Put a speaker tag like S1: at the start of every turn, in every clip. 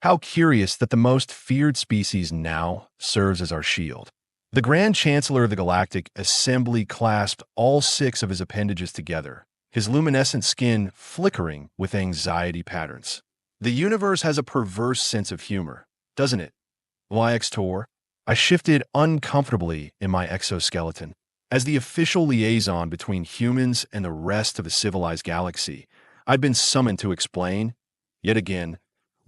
S1: How curious that the most feared species now serves as our shield. The Grand Chancellor of the Galactic Assembly clasped all 6 of his appendages together, his luminescent skin flickering with anxiety patterns. The universe has a perverse sense of humor, doesn't it? YX-Tor. I shifted uncomfortably in my exoskeleton. As the official liaison between humans and the rest of the civilized galaxy, I'd been summoned to explain, yet again,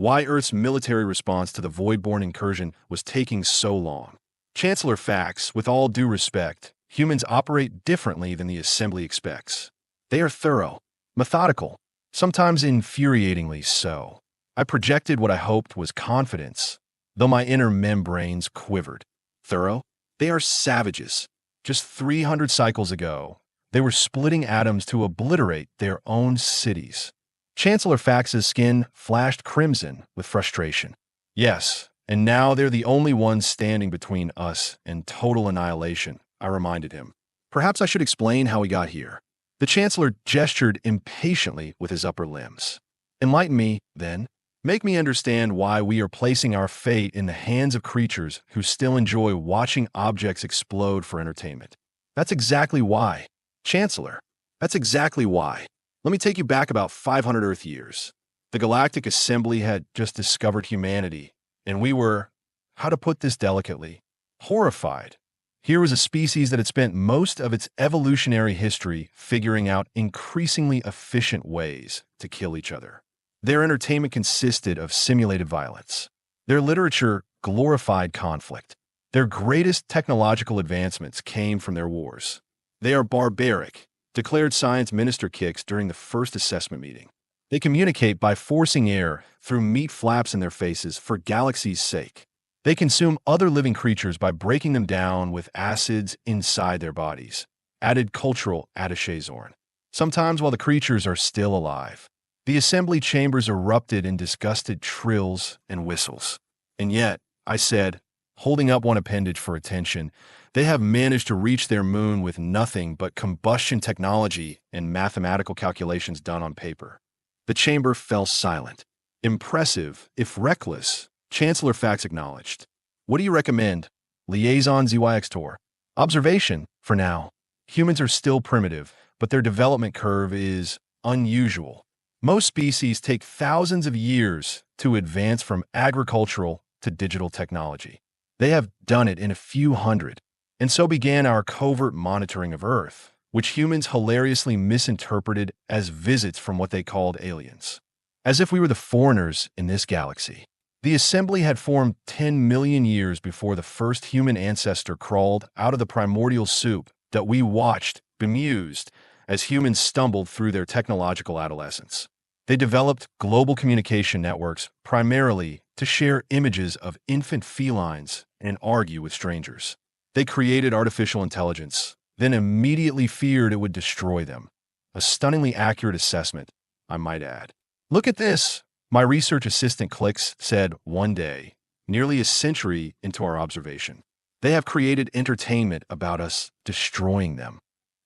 S1: why Earth's military response to the Voidborn incursion was taking so long. Chancellor Fax, with all due respect, humans operate differently than the Assembly expects. They are thorough, methodical, sometimes infuriatingly so. I projected what I hoped was confidence, though my inner membranes quivered. Thorough? They are savages. Just 300 cycles ago, they were splitting atoms to obliterate their own cities. Chancellor Fax's skin flashed crimson with frustration. Yes, and now they're the only ones standing between us and total annihilation, I reminded him. Perhaps I should explain how we got here. The Chancellor gestured impatiently with his upper limbs. Enlighten me, then. Make me understand why we are placing our fate in the hands of creatures who still enjoy watching objects explode for entertainment. That's exactly why. Chancellor, that's exactly why. Let me take you back about 500 Earth years. The Galactic Assembly had just discovered humanity, and we were, how to put this delicately, horrified. Here was a species that had spent most of its evolutionary history figuring out increasingly efficient ways to kill each other. Their entertainment consisted of simulated violence. Their literature glorified conflict. Their greatest technological advancements came from their wars. They are barbaric, declared Science Minister Kicks during the first assessment meeting. They communicate by forcing air through meat flaps in their faces for galaxy's sake. They consume other living creatures by breaking them down with acids inside their bodies. Added cultural attaché Zorn. Sometimes while the creatures are still alive. The assembly chambers erupted in disgusted trills and whistles. And yet, I said, holding up one appendage for attention, they have managed to reach their moon with nothing but combustion technology and mathematical calculations done on paper. The chamber fell silent. Impressive, if reckless, Chancellor Fax acknowledged. What do you recommend? Liaison ZYX-Tor. Observation, for now. Humans are still primitive, but their development curve is unusual. Most species take thousands of years to advance from agricultural to digital technology. They have done it in a few hundred. And so began our covert monitoring of Earth, which humans hilariously misinterpreted as visits from what they called aliens. As if we were the foreigners in this galaxy. The assembly had formed 10 million years before the first human ancestor crawled out of the primordial soup that we watched, bemused, as humans stumbled through their technological adolescence. They developed global communication networks primarily to share images of infant felines and argue with strangers. They created artificial intelligence, then immediately feared it would destroy them. A stunningly accurate assessment, I might add. Look at this, my research assistant Clicks said one day, nearly a century into our observation. They have created entertainment about us destroying them.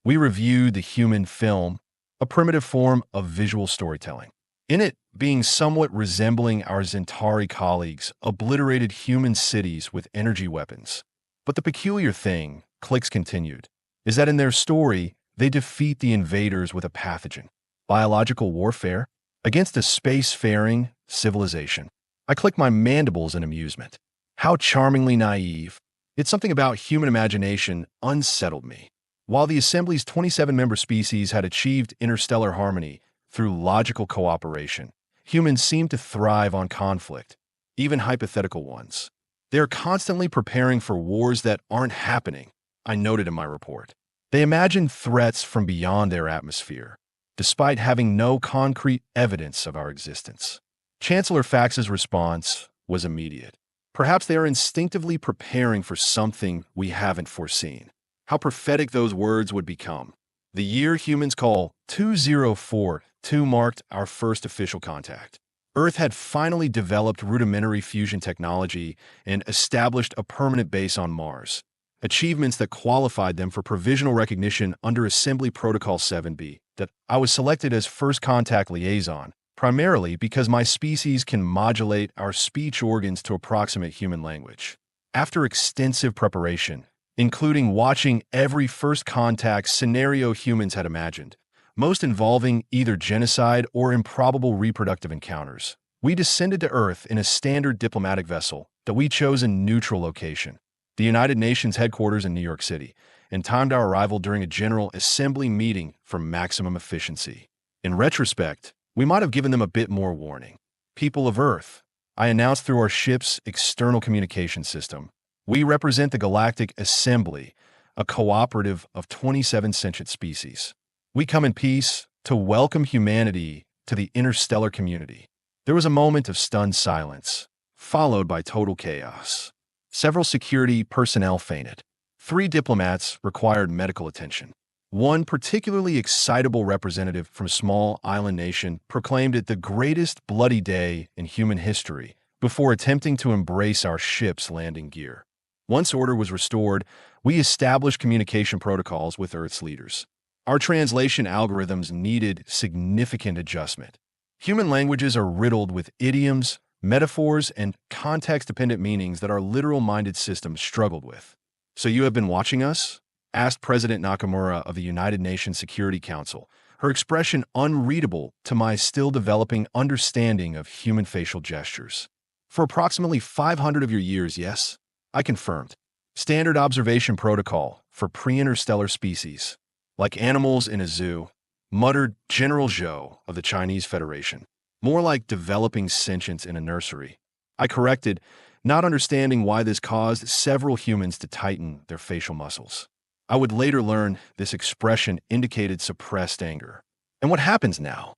S1: We reviewed the human film, a primitive form of visual storytelling. In it, being somewhat resembling our Zentari colleagues, obliterated human cities with energy weapons. But the peculiar thing, Clicks continued, is that in their story, they defeat the invaders with a pathogen. Biological warfare against a spacefaring civilization. I clicked my mandibles in amusement. How charmingly naive. It's something about human imagination unsettled me. While the Assembly's 27-member species had achieved interstellar harmony through logical cooperation, humans seem to thrive on conflict, even hypothetical ones. They are constantly preparing for wars that aren't happening, I noted in my report. They imagine threats from beyond their atmosphere, despite having no concrete evidence of our existence. Chancellor Fax's response was immediate. Perhaps they are instinctively preparing for something we haven't foreseen. How prophetic those words would become. The year humans call 2042 marked our first official contact. Earth had finally developed rudimentary fusion technology and established a permanent base on Mars, achievements that qualified them for provisional recognition under Assembly Protocol 7B, that I was selected as first contact liaison, primarily because my species can modulate our speech organs to approximate human language. After extensive preparation, including watching every first contact scenario humans had imagined, most involving either genocide or improbable reproductive encounters, we descended to Earth in a standard diplomatic vessel that we chose a neutral location, the United Nations headquarters in New York City, and timed our arrival during a General Assembly meeting for maximum efficiency. In retrospect, we might have given them a bit more warning. People of Earth, I announced through our ship's external communication system, we represent the Galactic Assembly, a cooperative of 27 sentient species. We come in peace to welcome humanity to the interstellar community. There was a moment of stunned silence, followed by total chaos. Several security personnel fainted. 3 diplomats required medical attention. One particularly excitable representative from a small island nation proclaimed it the greatest bloody day in human history before attempting to embrace our ship's landing gear. Once order was restored, we established communication protocols with Earth's leaders. Our translation algorithms needed significant adjustment. Human languages are riddled with idioms, metaphors, and context-dependent meanings that our literal-minded systems struggled with. "So you have been watching us?" asked President Nakamura of the United Nations Security Council, her expression unreadable to my still-developing understanding of human facial gestures. "For approximately 500 of your years, yes," I confirmed. "Standard observation protocol for pre-interstellar species, like animals in a zoo," muttered General Zhou of the Chinese Federation. "More like developing sentience in a nursery." I corrected, not understanding why this caused several humans to tighten their facial muscles. I would later learn this expression indicated suppressed anger. "And what happens now?"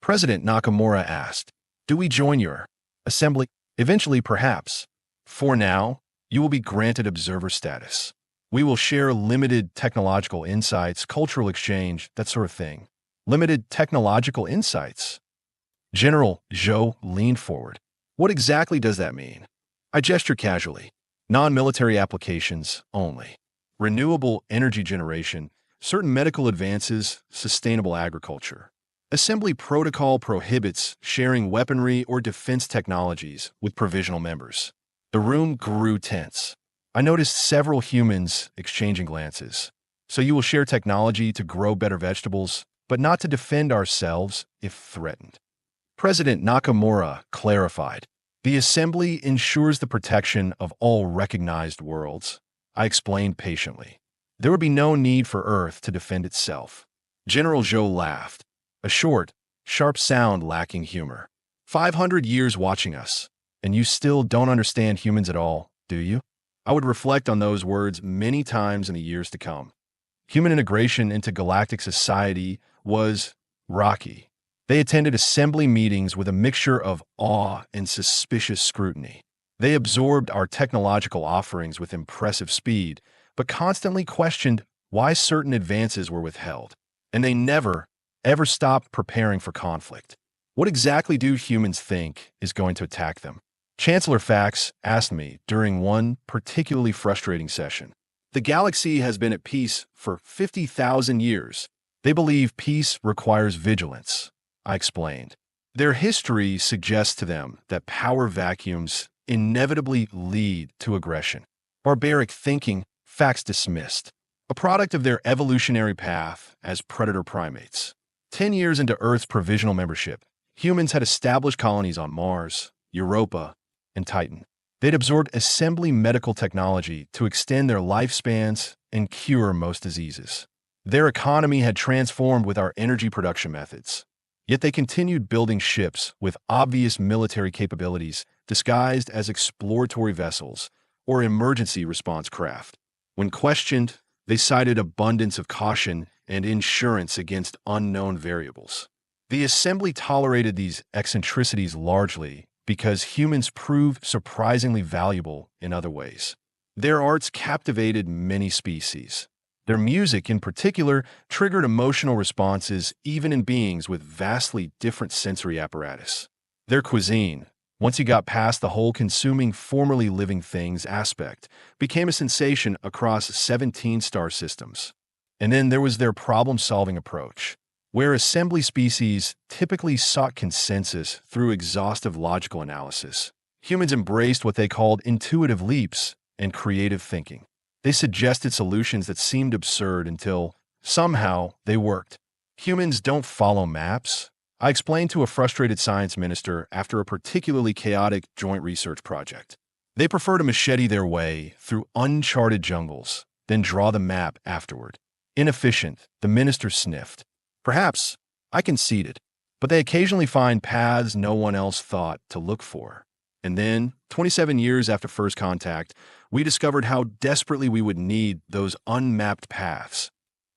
S1: President Nakamura asked. "Do we join your assembly?" "Eventually, perhaps. For now, you will be granted observer status. We will share limited technological insights, cultural exchange, that sort of thing." "Limited technological insights?" General Zhou leaned forward. "What exactly does that mean?" I gestured casually. "Non-military applications only. Renewable energy generation, certain medical advances, sustainable agriculture. Assembly protocol prohibits sharing weaponry or defense technologies with provisional members." The room grew tense. I noticed several humans exchanging glances. "So you will share technology to grow better vegetables, but not to defend ourselves if threatened." President Nakamura clarified. "The Assembly ensures the protection of all recognized worlds." I explained patiently. "There would be no need for Earth to defend itself." General Zhou laughed, a short, sharp sound lacking humor. 500 years watching us, and you still don't understand humans at all, do you?" I would reflect on those words many times in the years to come. Human integration into galactic society was rocky. They attended assembly meetings with a mixture of awe and suspicious scrutiny. They absorbed our technological offerings with impressive speed, but constantly questioned why certain advances were withheld. And they never, ever stopped preparing for conflict. What exactly do humans think is going to attack them? Chancellor Fax asked me during one particularly frustrating session. "The galaxy has been at peace for 50,000 years. They believe peace requires vigilance," I explained. "Their history suggests to them that power vacuums inevitably lead to aggression." Barbaric thinking, Fax dismissed. A product of their evolutionary path as predator primates. 10 years into Earth's provisional membership, humans had established colonies on Mars, Europa, and Titan. They'd absorbed assembly medical technology to extend their lifespans and cure most diseases. Their economy had transformed with our energy production methods. Yet they continued building ships with obvious military capabilities disguised as exploratory vessels or emergency response craft. When questioned, they cited abundance of caution and insurance against unknown variables. The assembly tolerated these eccentricities largely because humans proved surprisingly valuable in other ways. Their arts captivated many species. Their music, in particular, triggered emotional responses even in beings with vastly different sensory apparatus. Their cuisine, once you got past the whole consuming formerly living things aspect, became a sensation across 17 star systems. And then there was their problem-solving approach. Where assembly species typically sought consensus through exhaustive logical analysis, humans embraced what they called intuitive leaps and creative thinking. They suggested solutions that seemed absurd until, somehow, they worked. Humans don't follow maps, I explained to a frustrated science minister after a particularly chaotic joint research project. They prefer to machete their way through uncharted jungles, then draw the map afterward. Inefficient, the minister sniffed. Perhaps, I conceded, but they occasionally find paths no one else thought to look for. And then, 27 years after first contact, we discovered how desperately we would need those unmapped paths.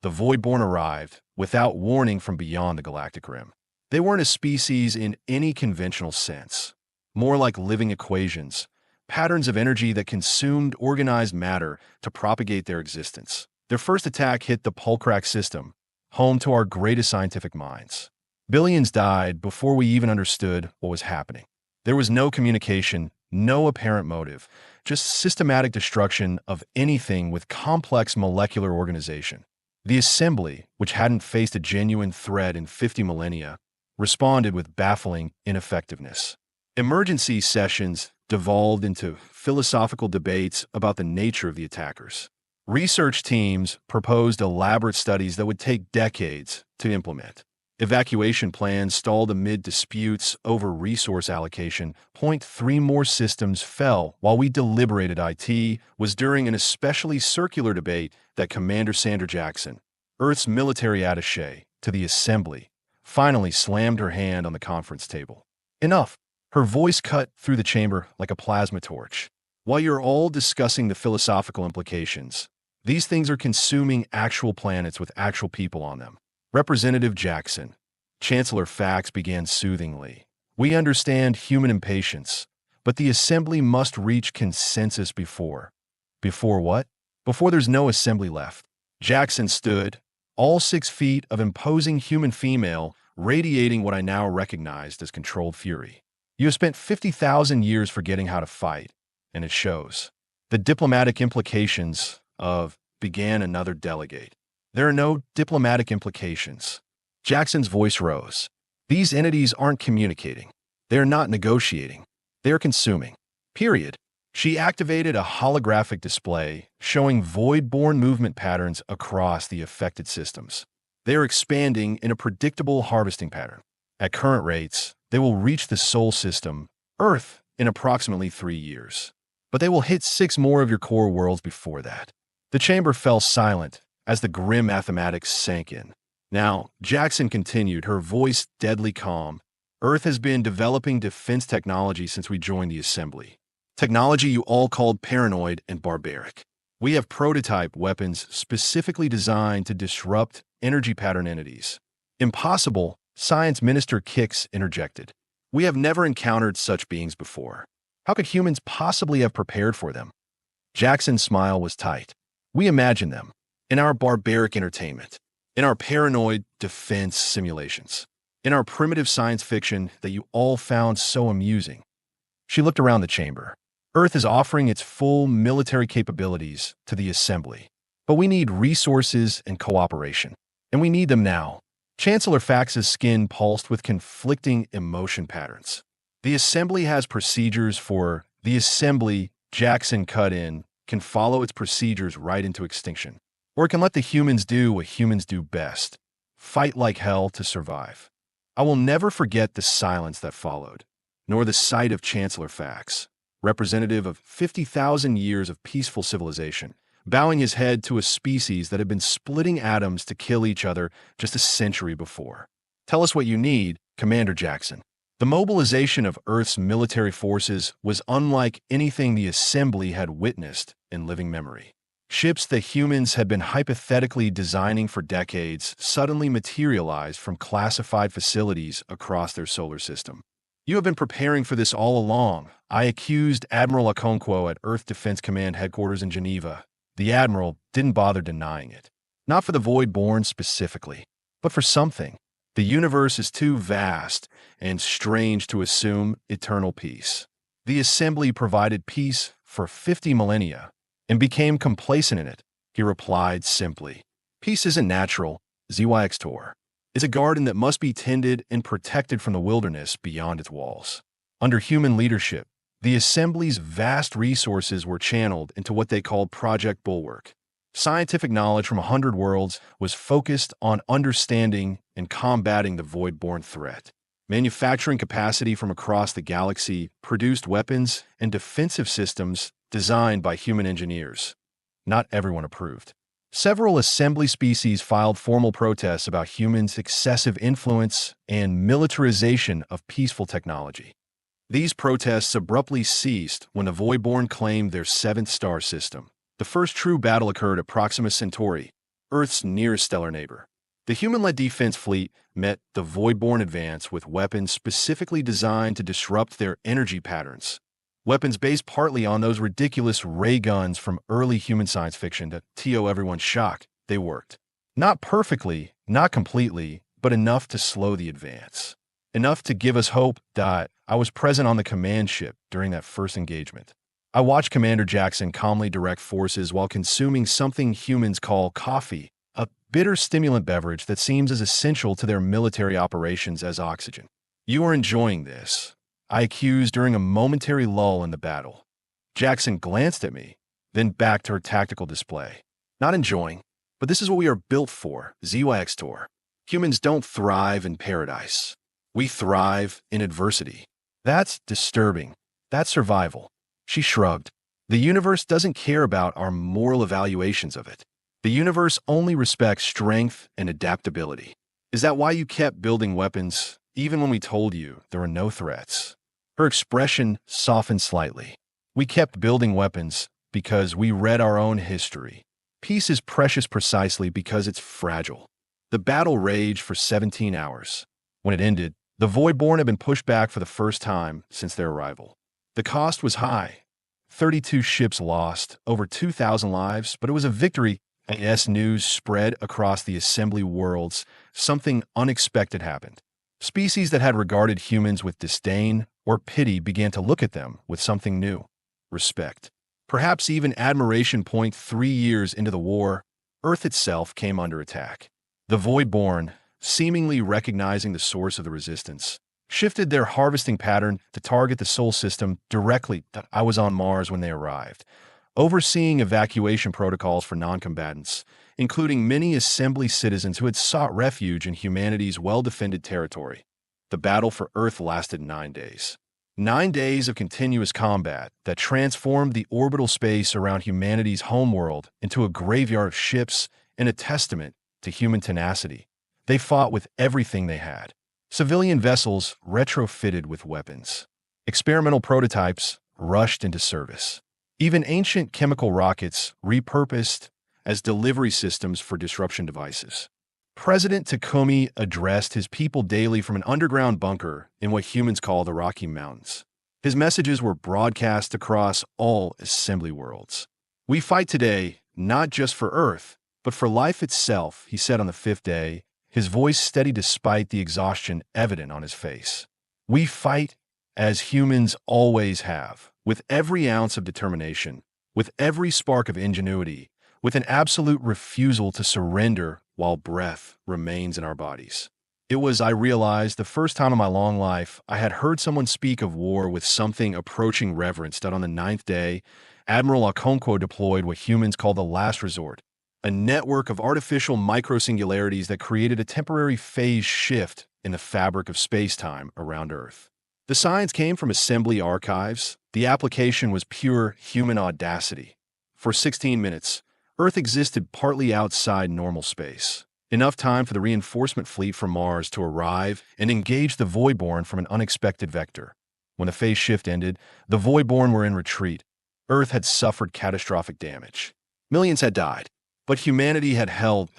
S1: The Voidborn arrived, without warning from beyond the galactic rim. They weren't a species in any conventional sense, more like living equations, patterns of energy that consumed organized matter to propagate their existence. Their first attack hit the Pulcrack system, home to our greatest scientific minds. Billions died before we even understood what was happening. There was no communication, no apparent motive, just systematic destruction of anything with complex molecular organization. The assembly, which hadn't faced a genuine threat in 50 millennia, responded with baffling ineffectiveness. Emergency sessions devolved into philosophical debates about the nature of the attackers. Research teams proposed elaborate studies that would take decades to implement. Evacuation plans stalled amid disputes over resource allocation. 3 more systems fell while we deliberated. It was during an especially circular debate that Commander Sandra Jackson, Earth's military attaché to the assembly, finally slammed her hand on the conference table. Enough. Her voice cut through the chamber like a plasma torch. While you're all discussing the philosophical implications, these things are consuming actual planets with actual people on them. Representative Jackson, Chancellor Fax began soothingly. We understand human impatience, but the assembly must reach consensus before. Before what? Before there's no assembly left. Jackson stood, all 6 feet of imposing human female, radiating what I now recognized as controlled fury. You have spent 50,000 years forgetting how to fight, and it shows. The diplomatic implications of began another delegate. There are no diplomatic implications. Jackson's voice rose. These entities aren't communicating. They are not negotiating. They are consuming. Period. She activated a holographic display showing void-born movement patterns across the affected systems. They are expanding in a predictable harvesting pattern. At current rates, they will reach the Sol system, Earth, in approximately 3 years. But they will hit 6 more of your core worlds before that. The chamber fell silent as the grim mathematics sank in. Now, Jackson continued, her voice deadly calm. Earth has been developing defense technology since we joined the assembly. Technology you all called paranoid and barbaric. We have prototype weapons specifically designed to disrupt energy pattern entities. Impossible, Science Minister Kix interjected. We have never encountered such beings before. How could humans possibly have prepared for them? Jackson's smile was tight. We imagine them. In our barbaric entertainment. In our paranoid defense simulations. In our primitive science fiction that you all found so amusing. She looked around the chamber. Earth is offering its full military capabilities to the assembly. But we need resources and cooperation. And we need them now. Chancellor Fax's skin pulsed with conflicting emotion patterns. The assembly has procedures for the assembly. Jackson cut in, can follow its procedures right into extinction. Or it can let the humans do what humans do best. Fight like hell to survive. I will never forget the silence that followed, nor the sight of Chancellor Fax, representative of 50,000 years of peaceful civilization, bowing his head to a species that had been splitting atoms to kill each other just a century before. Tell us what you need, Commander Jackson. The mobilization of Earth's military forces was unlike anything the Assembly had witnessed in living memory. Ships that humans had been hypothetically designing for decades suddenly materialized from classified facilities across their solar system. You have been preparing for this all along, I accused Admiral Okonkwo at Earth Defense Command headquarters in Geneva. The Admiral didn't bother denying it. Not for the Void-born specifically, but for something. The universe is too vast and strange to assume eternal peace. The Assembly provided peace for 50 millennia and became complacent in it, he replied simply. Peace isn't natural, ZYX Tor. is a garden that must be tended and protected from the wilderness beyond its walls. Under human leadership, the Assembly's vast resources were channeled into what they called Project Bulwark. Scientific knowledge from 100 worlds was focused on understanding and combating the void-born threat. Manufacturing capacity from across the galaxy produced weapons and defensive systems designed by human engineers. Not everyone approved. Several assembly species filed formal protests about humans' excessive influence and militarization of peaceful technology. These protests abruptly ceased when the Voidborn claimed their seventh star system. The first true battle occurred at Proxima Centauri, Earth's nearest stellar neighbor. The human-led defense fleet met the Voidborn advance with weapons specifically designed to disrupt their energy patterns. Weapons based partly on those ridiculous ray guns from early human science fiction that to everyone's shock, they worked. Not perfectly, not completely, but enough to slow the advance. Enough to give us hope. I was present on the command ship during that first engagement. I watched Commander Jackson calmly direct forces while consuming something humans call coffee, a bitter stimulant beverage that seems as essential to their military operations as oxygen. "You are enjoying this," I accused during a momentary lull in the battle. Jackson glanced at me, then back to her tactical display. "Not enjoying, but this is what we are built for, SCI-FI. Humans don't thrive in paradise. We thrive in adversity. That's disturbing. That's survival." She shrugged. "The universe doesn't care about our moral evaluations of it. The universe only respects strength and adaptability. Is that why you kept building weapons, even when we told you there were no threats?" Her expression softened slightly. "We kept building weapons because we read our own history. Peace is precious precisely because it's fragile." The battle raged for 17 hours. When it ended, the Voidborn had been pushed back for the first time since their arrival. The cost was high. 32 ships lost, over 2,000 lives, but it was a victory. As news spread across the assembly worlds, something unexpected happened. Species that had regarded humans with disdain or pity began to look at them with something new: respect. Perhaps even admiration. 3 years into the war, Earth itself came under attack. The Voidborn, seemingly recognizing the source of the resistance, shifted their harvesting pattern to target the Sol system directly. I was on Mars when they arrived, overseeing evacuation protocols for non-combatants, including many assembly citizens who had sought refuge in humanity's well-defended territory. The battle for Earth lasted 9 days. 9 days of continuous combat that transformed the orbital space around humanity's homeworld into a graveyard of ships and a testament to human tenacity. They fought with everything they had. Civilian vessels retrofitted with weapons. Experimental prototypes rushed into service. Even ancient chemical rockets repurposed as delivery systems for disruption devices. President Takumi addressed his people daily from an underground bunker in what humans call the Rocky Mountains. His messages were broadcast across all assembly worlds. "We fight today, not just for Earth, but for life itself," he said on the 5th day, his voice steady despite the exhaustion evident on his face. "We fight as humans always have, with every ounce of determination, with every spark of ingenuity, with an absolute refusal to surrender while breath remains in our bodies." It was, I realized, the first time in my long life I had heard someone speak of war with something approaching reverence. That on the 9th day, Admiral Okonkwo deployed what humans call the last resort, a network of artificial microsingularities that created a temporary phase shift in the fabric of space-time around Earth. The science came from assembly archives. The application was pure human audacity. For 16 minutes, Earth existed partly outside normal space. Enough time for the reinforcement fleet from Mars to arrive and engage the Voidborn from an unexpected vector. When the phase shift ended, the Voidborn were in retreat. Earth had suffered catastrophic damage. Millions had died. But humanity had held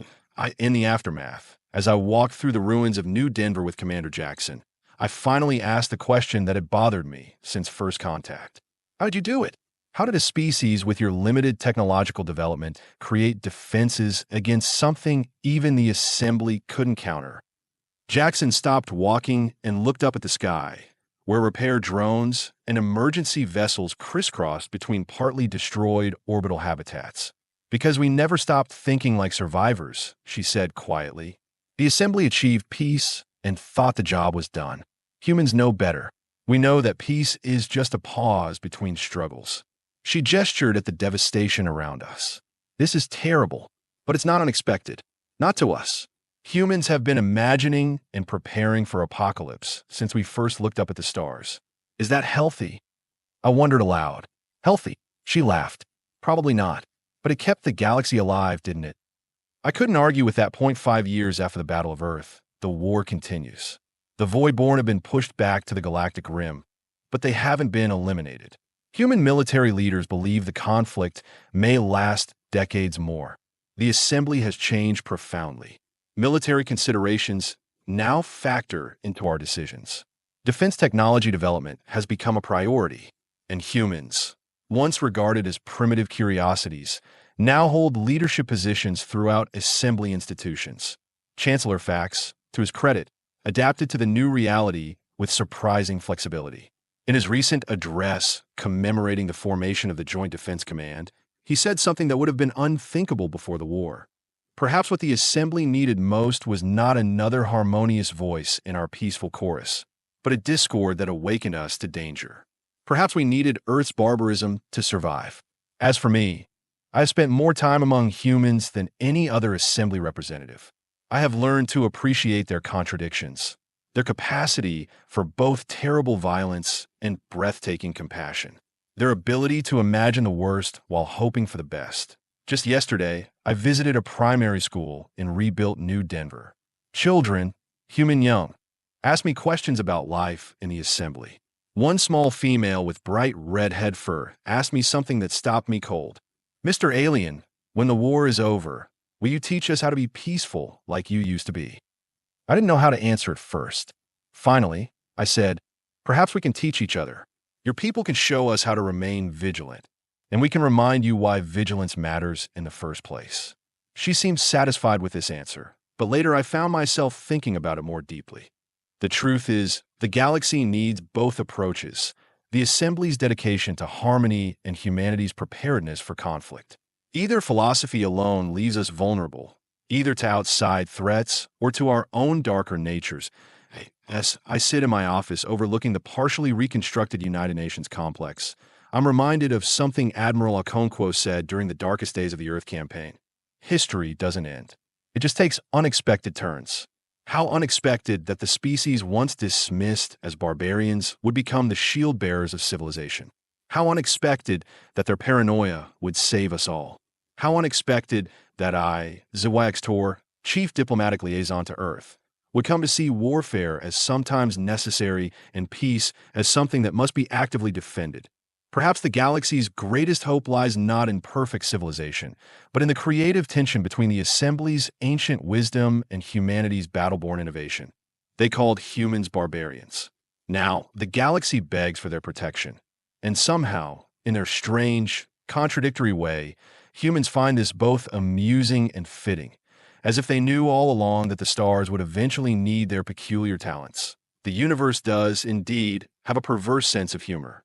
S1: in the aftermath. As I walked through the ruins of New Denver with Commander Jackson, I finally asked the question that had bothered me since first contact. "How did you do it? How did a species with your limited technological development create defenses against something even the assembly couldn't counter?" Jackson stopped walking and looked up at the sky, where repair drones and emergency vessels crisscrossed between partly destroyed orbital habitats. "Because we never stopped thinking like survivors," she said quietly. The assembly achieved peace and thought the job was done. Humans know better. We know that peace is just a pause between struggles. She gestured at the devastation around us. This is terrible, but it's not unexpected. Not to us. Humans have been imagining and preparing for apocalypse since we first looked up at the stars. Is that healthy? I wondered aloud. Healthy? She laughed. Probably not. But it kept the galaxy alive, didn't it? I couldn't argue with that. 5 years after the Battle of Earth, the war continues. The Voidborn have been pushed back to the galactic rim, but they haven't been eliminated. Human military leaders believe the conflict may last decades more. The assembly has changed profoundly. Military considerations now factor into our decisions. Defense technology development has become a priority, and humans, once regarded as primitive curiosities, now hold leadership positions throughout assembly institutions. Chancellor Fax, to his credit, adapted to the new reality with surprising flexibility. In his recent address commemorating the formation of the Joint Defense Command, he said something that would have been unthinkable before the war. Perhaps what the assembly needed most was not another harmonious voice in our peaceful chorus, but a discord that awakened us to danger. Perhaps we needed Earth's barbarism to survive. As for me, I have spent more time among humans than any other assembly representative. I have learned to appreciate their contradictions, their capacity for both terrible violence and breathtaking compassion, their ability to imagine the worst while hoping for the best. Just yesterday, I visited a primary school in rebuilt New Denver. Children, human young, asked me questions about life in the assembly. One small female with bright red head fur asked me something that stopped me cold. "Mr. Alien, when the war is over, will you teach us how to be peaceful like you used to be?" I didn't know how to answer at first. Finally, I said, "Perhaps we can teach each other. Your people can show us how to remain vigilant, and we can remind you why vigilance matters in the first place." She seemed satisfied with this answer, but later I found myself thinking about it more deeply. The truth is, the galaxy needs both approaches, the assembly's dedication to harmony and humanity's preparedness for conflict. Either philosophy alone leaves us vulnerable, either to outside threats or to our own darker natures. As I sit in my office overlooking the partially reconstructed United Nations complex, I'm reminded of something Admiral Okonkwo said during the darkest days of the Earth campaign. History doesn't end. It just takes unexpected turns. How unexpected that the species once dismissed as barbarians would become the shield bearers of civilization. How unexpected that their paranoia would save us all. How unexpected that I, SCI-FI, Chief Diplomatic Liaison to Earth, would come to see warfare as sometimes necessary and peace as something that must be actively defended. Perhaps the galaxy's greatest hope lies not in perfect civilization, but in the creative tension between the assembly's ancient wisdom and humanity's battle-born innovation. They called humans barbarians. Now, the galaxy begs for their protection. And somehow, in their strange, contradictory way, humans find this both amusing and fitting, as if they knew all along that the stars would eventually need their peculiar talents. The universe does, indeed, have a perverse sense of humor.